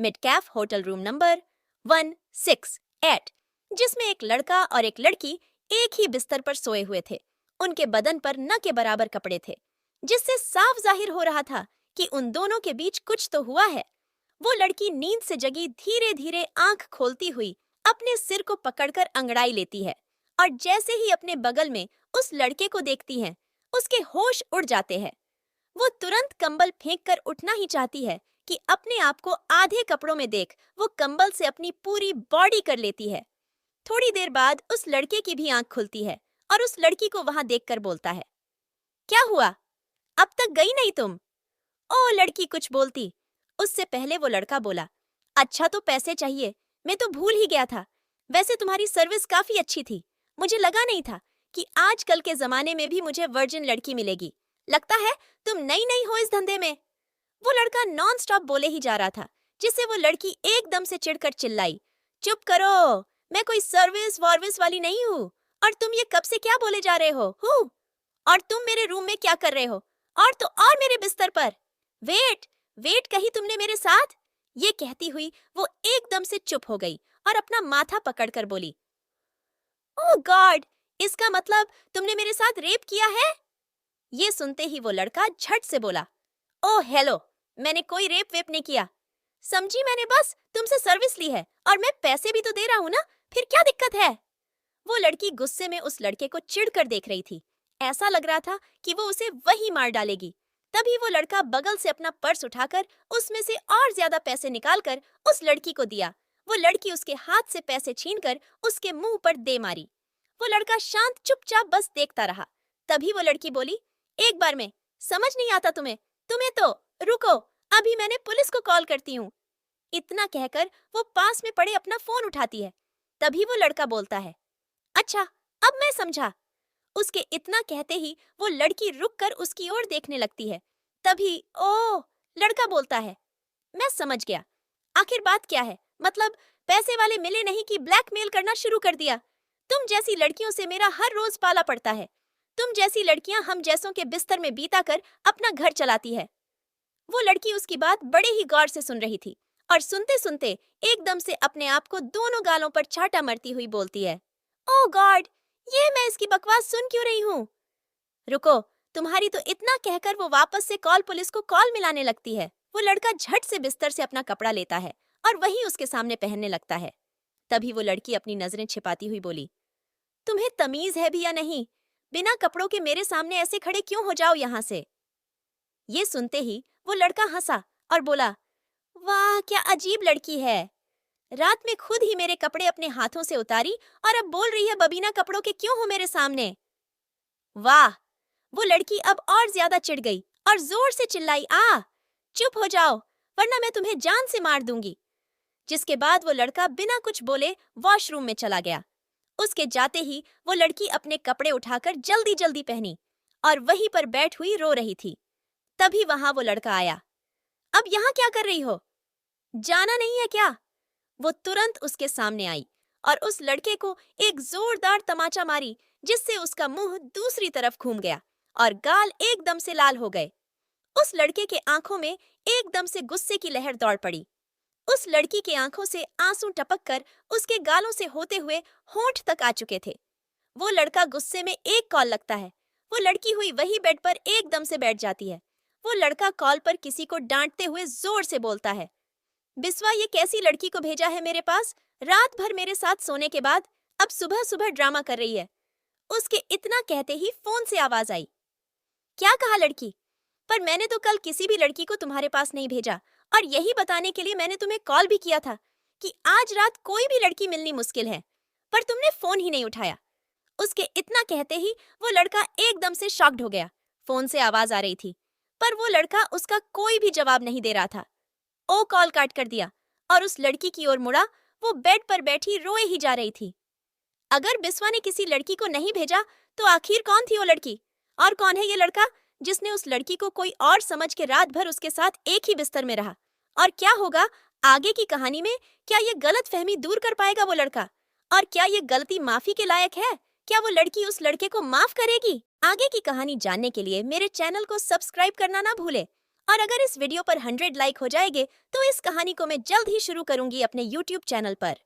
मिडकैफ hotel room number 168, जिसमें एक लड़का और एक लड़की एक ही बिस्तर पर सोए हुए थे। उनके बदन पर न के बराबर कपड़े थे, जिससे साफ जाहिर हो रहा था कि उन दोनों के बीच कुछ तो हुआ है। वो लड़की नींद से जगी धीरे धीरे आंख खोलती हुई अपने सिर को पकड़कर अंगड़ाई लेती है, और जैसे ही अपने बगल में उस लड़के को देखती है, उसके होश उड़ जाते हैं। वो तुरंत कंबल फेंककर उठना ही चाहती है कि अपने आप को आधे कपड़ों में देख वो कंबल से अपनी पूरी बॉडी कर लेती है। थोड़ी देर बाद उस लड़के की भी आंख खुलती है और उस लड़की को वहां देखकर बोलता है, क्या हुआ, अब तक गई नहीं तुम? ओ लड़की कुछ बोलती, उससे पहले वो लड़का बोला, अच्छा तो पैसे चाहिए, मैं तो भूल ही गया था। वैसे तुम्हारी सर्विस काफी अच्छी थी, मुझे लगा नहीं था कि आजकल के जमाने में भी मुझे वर्जिन लड़की मिलेगी। लगता है तुम नई नई हो इस धंधे में। वो लड़का नॉन स्टॉप बोले ही जा रहा था, जिससे वो लड़की एकदम से चिढ़कर चिल्लाई, चुप करो, मैं कोई सर्विस वॉर्विस वाली नहीं हूँ। और तुम ये कब से क्या बोले जा रहे हो? और तुम मेरे रूम में क्या कर रहे हो? और तो और मेरे बिस्तर पर। वेट वेट, कहीं तुमने मेरे साथ? ये कहती हुई वो एकदम से चुप हो गई और अपना माथा पकड़कर बोली, ओह गॉड, इसका मतलब तुमने मेरे साथ रेप किया है? ये सुनते ही वो लड़का झट से बोला, ओह हेलो, मैंने कोई रेप वेप नहीं किया। समझी, मैंने बस तुमसे सर्विस ली है और मैं पैसे भी तो दे रहा हूँ ना, फिर क्या दिक्कत है? वो लड़की गुस्से में उस लड़के को चिढ़कर देख रही थी। ऐसा लग रहा था कि वो उसे वही मार डालेगी। तभी वो लड़का बगल से अपना पर्स उठाकर उसमें से और ज्यादा पैसे निकालकर उस लड़की को दिया। वो लड़की उसके हाथ से पैसे छीनकर उसके मुंह पर दे मारी। वो लड़का शांत चुपचाप बस देखता रहा। तभी वो लड़की बोली, एक बार में समझ नहीं आता तुम्हें? तुम्हें तो रुको, अभी मैंने पुलिस को कॉल करती हूँ। इतना कहकर वो पास में पड़े अपना फोन उठाती है। तभी वो लड़का बोलता है, अच्छा अब मैं समझा। उसके इतना कहते ही वो लड़की रुककर उसकी ओर देखने लगती है। तभी ओ लड़का बोलता है, मैं समझ गया, आखिर बात क्या है? मतलब पैसे वाले मिले नहीं कि ब्लैकमेल करना शुरू कर दिया? तुम जैसी लड़कियों से मेरा हर रोज पाला पड़ता है। तुम जैसी लड़कियां हम जैसों के बिस्तर में बीता कर अपना घर चलाती है। वो लड़की उसकी बात बड़े ही गौर से सुन रही थी और सुनते सुनते एकदम से अपने आप को दोनों गालों पर छाटा मारती हुई बोलती है, ओह गॉड, ये मैं इसकी बकवास सुन क्यों रही हूँ? रुको, तुम्हारी तो इतना कहकर वो वापस से कॉल पुलिस को कॉल मिलाने लगती है। वो लड़का झट से बिस्तर से अपना कपड़ा लेता है और वही उसके सामने पहनने लगता है। तभी वो लड़की अपनी नजरें छिपाती हुई बोली, तुम्हें तमीज है भी या नहीं? बिना कपड़ों के मेरे सामने ऐसे खड़े क्यों हो जाओ यहाँ से? ये सुनते ही वो लड़का हंसा और बोला, वाह क्या अजीब लड़की है, रात में खुद ही मेरे कपड़े अपने हाथों से उतारी और अब बोल रही है बबीना कपड़ों के क्यों हो मेरे सामने। वाह। वो लड़की अब और ज्यादा चिढ़ गई और जोर से चिल्लाई, चुप हो जाओ, वरना मैं तुम्हें जान से मार दूंगी। जिसके बाद वो लड़का बिना कुछ बोले वॉशरूम में चला गया। उसके जाते ही वो लड़की अपने कपड़े उठाकर जल्दी जल्दी पहनी और वहीं पर बैठ हुई रो रही थी। तभी वहां वो लड़का आया। अब यहाँ क्या कर रही हो? जाना नहीं है क्या? वो तुरंत उसके सामने आई और उस लड़के को एक जोरदार तमाचा मारी, जिससे उसका मुंह दूसरी तरफ घूम गया और गाल एकदम से लाल हो गए। उस लड़के के आंखों में एकदम से गुस्से की लहर दौड़ पड़ी। उस लड़की के आंखों से आंसू टपककर उसके गालों से होते हुए होंठ तक आ चुके थे। वो लड़का गुस्से में एक कॉल लगता है। वो लड़की हुई वही बेड पर एकदम से बैठ जाती है। वो लड़का कॉल पर किसी को डांटते हुए जोर से बोलता है, बिस्वा ये कैसी लड़की को भेजा है मेरे पास, रात भर मेरे साथ सोने के बाद अब सुबह सुबह ड्रामा कर रही है। उसके इतना कहते ही फोन से आवाज आई, क्या कहा लड़की? पर मैंने तो कल किसी भी लड़की को तुम्हारे पास नहीं भेजा और यही बताने के लिए मैंने तुम्हें कॉल भी किया था कि आज रात कोई भी लड़की मिलनी मुश्किल है, पर तुमने फोन ही नहीं उठाया। उसके इतना कहते ही वो लड़का एकदम से शॉक्ड हो गया। फोन से आवाज आ रही थी, पर वो लड़का उसका कोई भी जवाब नहीं दे रहा था। ओ कॉल काट कर दिया और उस लड़की की ओर मुड़ा। वो बेड पर बैठी रोए ही जा रही थी। अगर बिस्वा ने किसी लड़की को नहीं भेजा तो आखिर कौन थी वो लड़की? और कौन है ये लड़का जिसने उस लड़की को कोई और समझ के रात भर उसके साथ एक ही बिस्तर में रहा? और क्या होगा आगे की कहानी में? क्या ये गलत फहमी दूर कर पाएगा वो लड़का? और क्या ये गलती माफी के लायक है? क्या वो लड़की उस लड़के को माफ करेगी? आगे की कहानी जानने के लिए मेरे चैनल को सब्सक्राइब करना ना भूले और अगर इस वीडियो पर 100 लाइक हो जाएंगे तो इस कहानी को मैं जल्द ही शुरू करूंगी अपने YouTube चैनल पर।